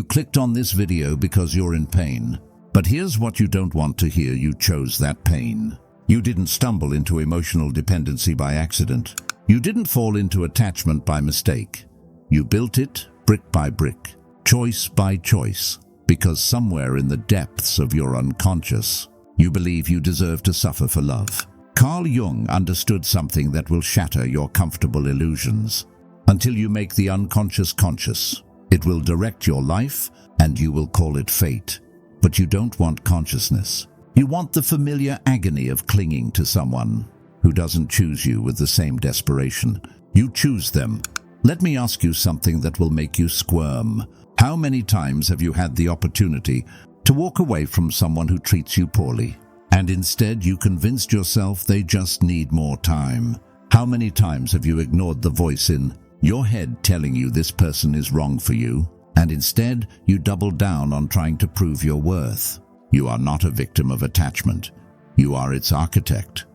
You clicked on this video because you're in pain. But here's what you don't want to hear: you chose that pain. You didn't stumble into emotional dependency by accident. You didn't fall into attachment by mistake. You built it brick by brick, choice by choice, because somewhere in the depths of your unconscious, you believe you deserve to suffer for love. Carl Jung understood something that will shatter your comfortable illusions. Until you make the unconscious conscious, it will direct your life and you will call it fate. But you don't want consciousness. You want the familiar agony of clinging to someone who doesn't choose you with the same desperation. You choose them. Let me ask you something that will make you squirm. How many times have you had the opportunity to walk away from someone who treats you poorly, and instead you convinced yourself they just need more time? How many times have you ignored the voice in your head telling you this person is wrong for you, and instead you doubled down on trying to prove your worth? You are not a victim of attachment. You are its architect.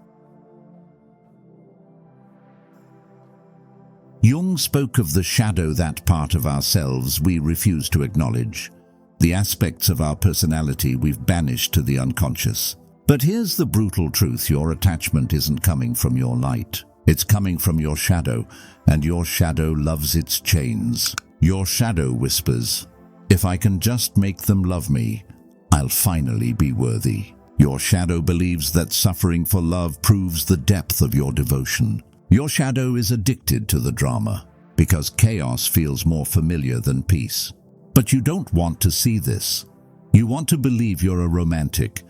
Jung spoke of the shadow, that part of ourselves we refuse to acknowledge, the aspects of our personality we've banished to the unconscious. But here's the brutal truth: your attachment isn't coming from your light. It's coming from your shadow, and your shadow loves its chains. Your shadow whispers, "If I can just make them love me, I'll finally be worthy." Your shadow believes that suffering for love proves the depth of your devotion. Your shadow is addicted to the drama, because chaos feels more familiar than peace. But you don't want to see this. You want to believe you're a romantic,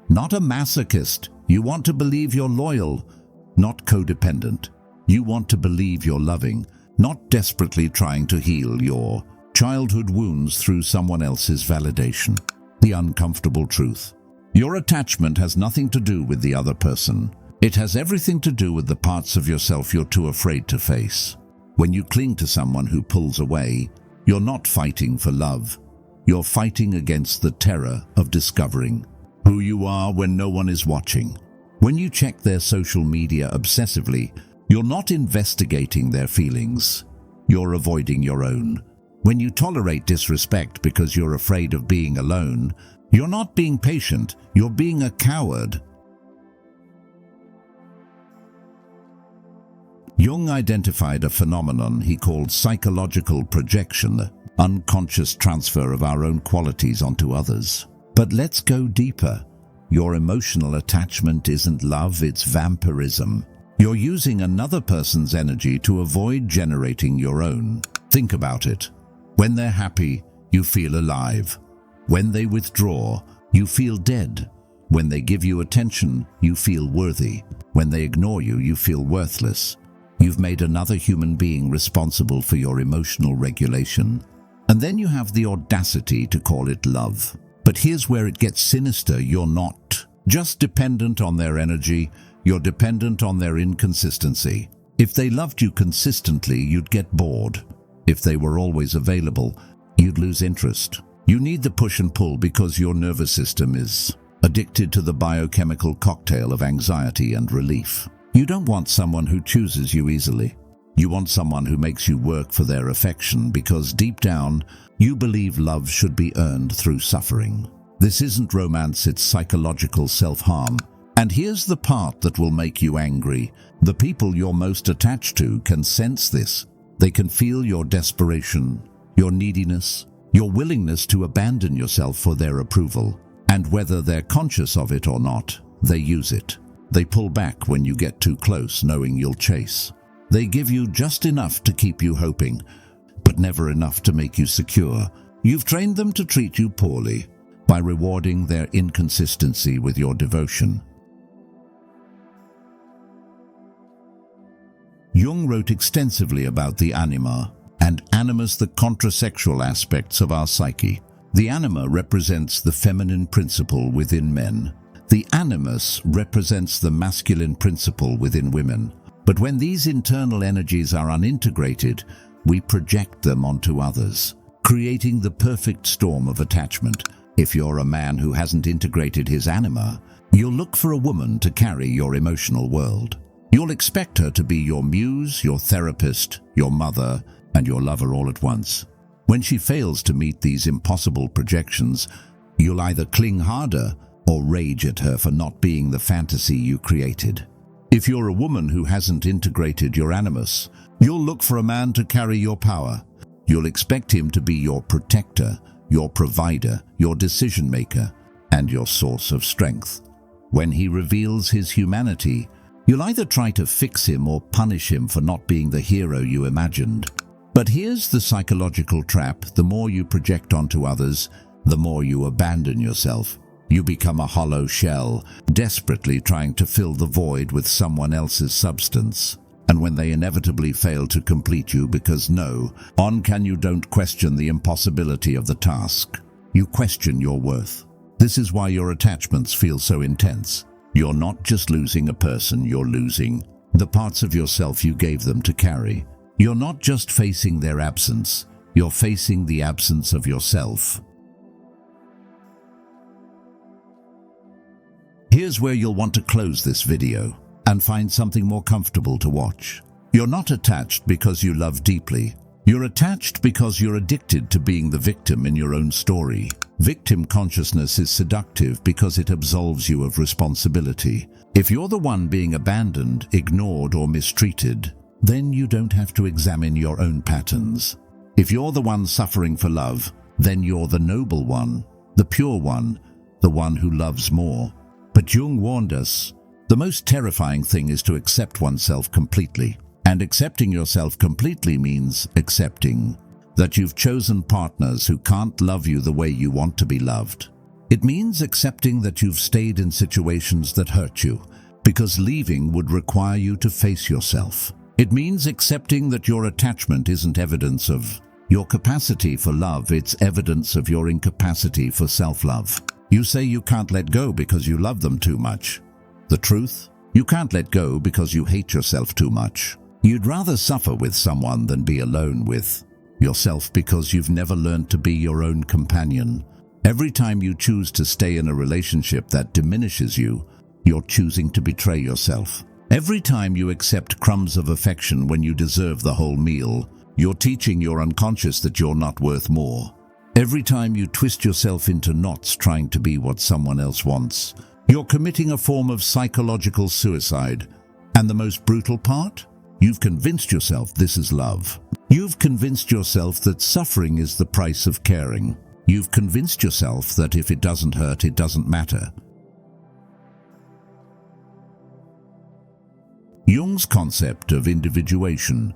not a masochist. You want to believe you're loyal, not codependent. You want to believe you're loving, not desperately trying to heal your childhood wounds through someone else's validation. The uncomfortable truth: your attachment has nothing to do with the other person. It has everything to do with the parts of yourself you're too afraid to face. When you cling to someone who pulls away, you're not fighting for love. You're fighting against the terror of discovering who you are when no one is watching. When you check their social media obsessively, you're not investigating their feelings. You're avoiding your own. When you tolerate disrespect because you're afraid of being alone, you're not being patient, you're being a coward. Jung identified a phenomenon he called psychological projection, the unconscious transfer of our own qualities onto others. But let's go deeper. Your emotional attachment isn't love, it's vampirism. You're using another person's energy to avoid generating your own. Think about it. When they're happy, you feel alive. When they withdraw, you feel dead. When they give you attention, you feel worthy. When they ignore you, you feel worthless. You've made another human being responsible for your emotional regulation. And then you have the audacity to call it love. But here's where it gets sinister. You're not just dependent on their energy, you're dependent on their inconsistency. If they loved you consistently, you'd get bored. If they were always available, you'd lose interest. You need the push and pull because your nervous system is addicted to the biochemical cocktail of anxiety and relief. You don't want someone who chooses you easily. You want someone who makes you work for their affection because deep down, you believe love should be earned through suffering. This isn't romance, it's psychological self-harm. And here's the part that will make you angry. The people you're most attached to can sense this. They can feel your desperation, your neediness, your willingness to abandon yourself for their approval. And whether they're conscious of it or not, they use it. They pull back when you get too close, knowing you'll chase. They give you just enough to keep you hoping, but never enough to make you secure. You've trained them to treat you poorly by rewarding their inconsistency with your devotion. Jung wrote extensively about the anima and animus, the contrasexual aspects of our psyche. The anima represents the feminine principle within men. The animus represents the masculine principle within women. But when these internal energies are unintegrated, we project them onto others, creating the perfect storm of attachment. If you're a man who hasn't integrated his anima, you'll look for a woman to carry your emotional world. You'll expect her to be your muse, your therapist, your mother, and your lover all at once. When she fails to meet these impossible projections, you'll either cling harder or rage at her for not being the fantasy you created. If you're a woman who hasn't integrated your animus, you'll look for a man to carry your power. You'll expect him to be your protector, your provider, your decision maker, and your source of strength. When he reveals his humanity, you'll either try to fix him or punish him for not being the hero you imagined. But here's the psychological trap: the more you project onto others, the more you abandon yourself. You become a hollow shell, desperately trying to fill the void with someone else's substance. And when they inevitably fail to complete you because you don't question the impossibility of the task. You question your worth. This is why your attachments feel so intense. You're not just losing a person, you're losing the parts of yourself you gave them to carry. You're not just facing their absence, you're facing the absence of yourself. Here's where you'll want to close this video and find something more comfortable to watch. You're not attached because you love deeply. You're attached because you're addicted to being the victim in your own story. Victim consciousness is seductive because it absolves you of responsibility. If you're the one being abandoned, ignored, or mistreated, then you don't have to examine your own patterns. If you're the one suffering for love, then you're the noble one, the pure one, the one who loves more. But Jung warned us, the most terrifying thing is to accept oneself completely. And accepting yourself completely means accepting that you've chosen partners who can't love you the way you want to be loved. It means accepting that you've stayed in situations that hurt you, because leaving would require you to face yourself. It means accepting that your attachment isn't evidence of your capacity for love, it's evidence of your incapacity for self-love. You say you can't let go because you love them too much. The truth? You can't let go because you hate yourself too much. You'd rather suffer with someone than be alone with yourself because you've never learned to be your own companion. Every time you choose to stay in a relationship that diminishes you, you're choosing to betray yourself. Every time you accept crumbs of affection when you deserve the whole meal, you're teaching your unconscious that you're not worth more. Every time you twist yourself into knots trying to be what someone else wants, you're committing a form of psychological suicide. And the most brutal part? You've convinced yourself this is love. You've convinced yourself that suffering is the price of caring. You've convinced yourself that if it doesn't hurt, it doesn't matter. Jung's concept of individuation,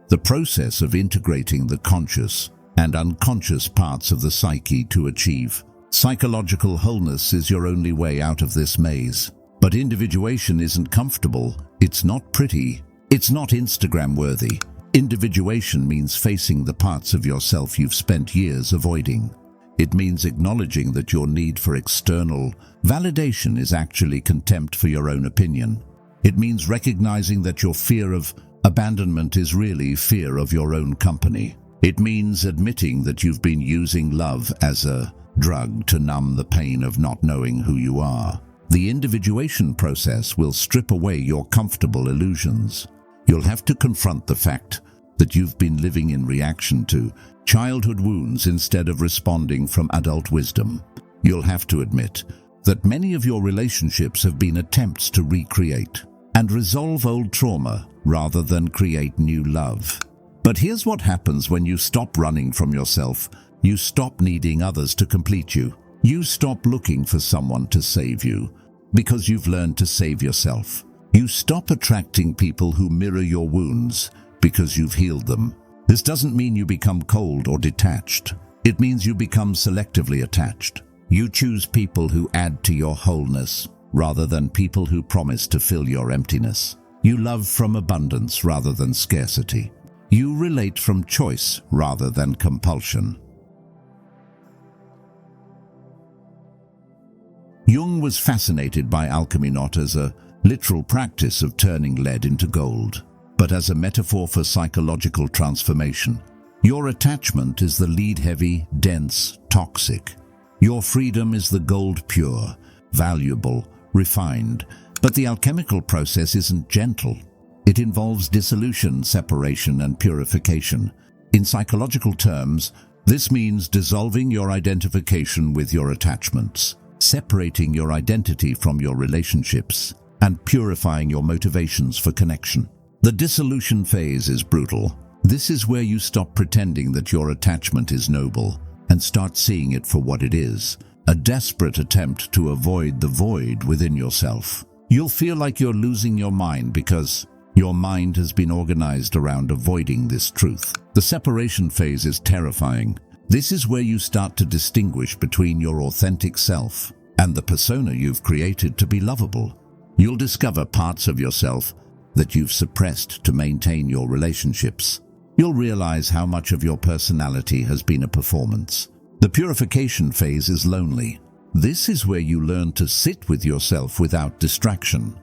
the process of integrating the conscious and unconscious parts of the psyche to achieve psychological wholeness, is your only way out of this maze. But individuation isn't comfortable, it's not pretty, it's not Instagram-worthy. Individuation means facing the parts of yourself you've spent years avoiding. It means acknowledging that your need for external validation is actually contempt for your own opinion. It means recognizing that your fear of abandonment is really fear of your own company. It means admitting that you've been using love as a drug to numb the pain of not knowing who you are. The individuation process will strip away your comfortable illusions. You'll have to confront the fact that you've been living in reaction to childhood wounds instead of responding from adult wisdom. You'll have to admit that many of your relationships have been attempts to recreate and resolve old trauma rather than create new love. But here's what happens when you stop running from yourself. You stop needing others to complete you. You stop looking for someone to save you because you've learned to save yourself. You stop attracting people who mirror your wounds because you've healed them. This doesn't mean you become cold or detached. It means you become selectively attached. You choose people who add to your wholeness rather than people who promise to fill your emptiness. You love from abundance rather than scarcity. You relate from choice rather than compulsion. Jung was fascinated by alchemy not as a literal practice of turning lead into gold, but as a metaphor for psychological transformation. Your attachment is the lead-heavy, dense, toxic. Your freedom is the gold pure, valuable, refined. But the alchemical process isn't gentle. It involves dissolution, separation, and purification. In psychological terms, This means dissolving your identification with your attachments, separating your identity from your relationships, and purifying your motivations for connection. The dissolution phase is brutal. This is where you stop pretending that your attachment is noble and start seeing it for what it is, a desperate attempt to avoid the void within yourself. You'll feel like you're losing your mind because your mind has been organized around avoiding this truth. The separation phase is terrifying. This is where you start to distinguish between your authentic self and the persona you've created to be lovable. You'll discover parts of yourself that you've suppressed to maintain your relationships. You'll realize how much of your personality has been a performance. The purification phase is lonely. This is where you learn to sit with yourself without distraction,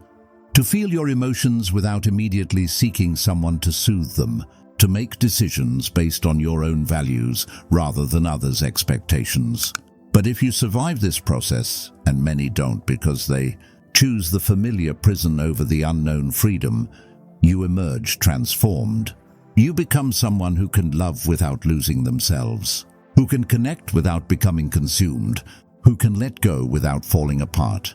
to feel your emotions without immediately seeking someone to soothe them, to make decisions based on your own values rather than others' expectations. But if you survive this process, and many don't because they choose the familiar prison over the unknown freedom, you emerge transformed. You become someone who can love without losing themselves, who can connect without becoming consumed, who can let go without falling apart.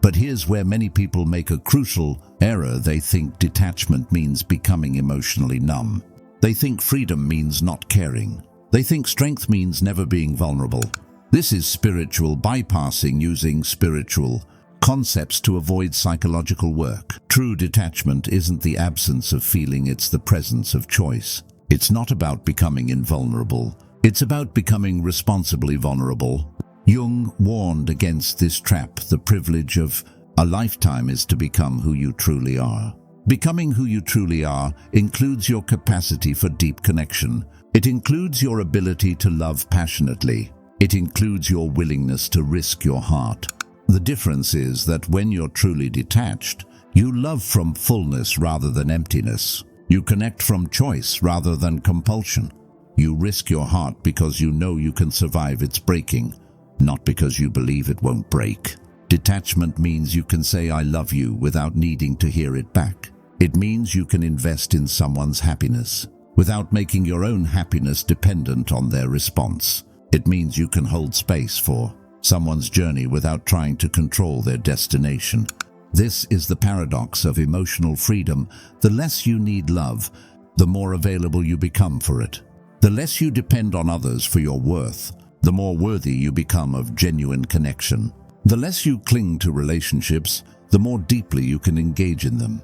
But here's where many people make a crucial error. They think detachment means becoming emotionally numb. They think freedom means not caring. They think strength means never being vulnerable. This is spiritual bypassing, using spiritual concepts to avoid psychological work. True detachment isn't the absence of feeling, it's the presence of choice. It's not about becoming invulnerable. It's about becoming responsibly vulnerable. Jung warned against this trap. The privilege of a lifetime is to become who you truly are. Becoming who you truly are includes your capacity for deep connection. It includes your ability to love passionately. It includes your willingness to risk your heart. The difference is that when you're truly detached, you love from fullness rather than emptiness. You connect from choice rather than compulsion. You risk your heart because you know you can survive its breaking, not because you believe it won't break. Detachment means you can say "I love you" without needing to hear it back. It means you can invest in someone's happiness without making your own happiness dependent on their response. It means you can hold space for someone's journey without trying to control their destination. This is the paradox of emotional freedom. The less you need love, the more available you become for it. The less you depend on others for your worth, the more worthy you become of genuine connection. The less you cling to relationships, the more deeply you can engage in them.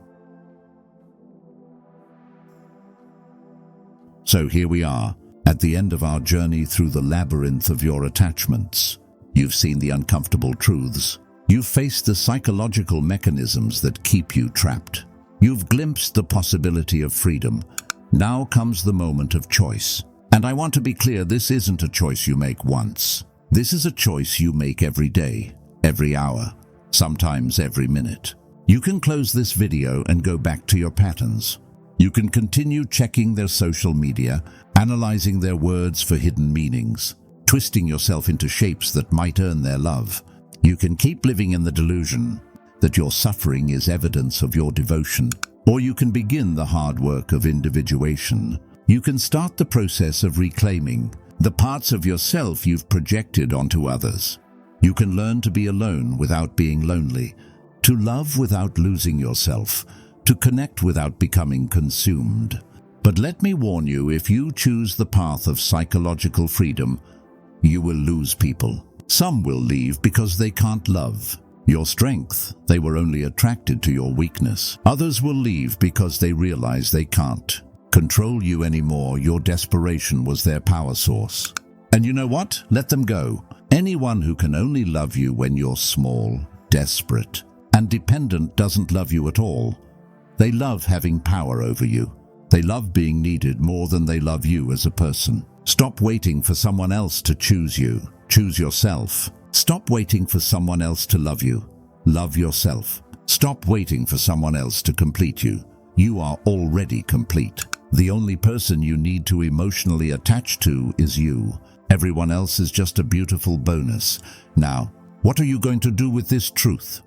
So here we are, at the end of our journey through the labyrinth of your attachments. You've seen the uncomfortable truths. You've faced the psychological mechanisms that keep you trapped. You've glimpsed the possibility of freedom. Now comes the moment of choice. And I want to be clear, this isn't a choice you make once. This is a choice you make every day, every hour, sometimes every minute. You can close this video and go back to your patterns. You can continue checking their social media, analyzing their words for hidden meanings, twisting yourself into shapes that might earn their love. You can keep living in the delusion that your suffering is evidence of your devotion, or you can begin the hard work of individuation. You can start the process of reclaiming the parts of yourself you've projected onto others. You can learn to be alone without being lonely, to love without losing yourself, to connect without becoming consumed. But let me warn you, if you choose the path of psychological freedom, you will lose people. Some will leave because they can't love your strength. They were only attracted to your weakness. Others will leave because they realize they can't control you anymore. Your desperation was their power source. And you know what? Let them go. Anyone who can only love you when you're small, desperate, and dependent doesn't love you at all. They love having power over you. They love being needed more than they love you as a person. Stop waiting for someone else to choose you. Choose yourself. Stop waiting for someone else to love you. Love yourself. Stop waiting for someone else to complete you. You are already complete. The only person you need to emotionally attach to is you. Everyone else is just a beautiful bonus. Now, what are you going to do with this truth?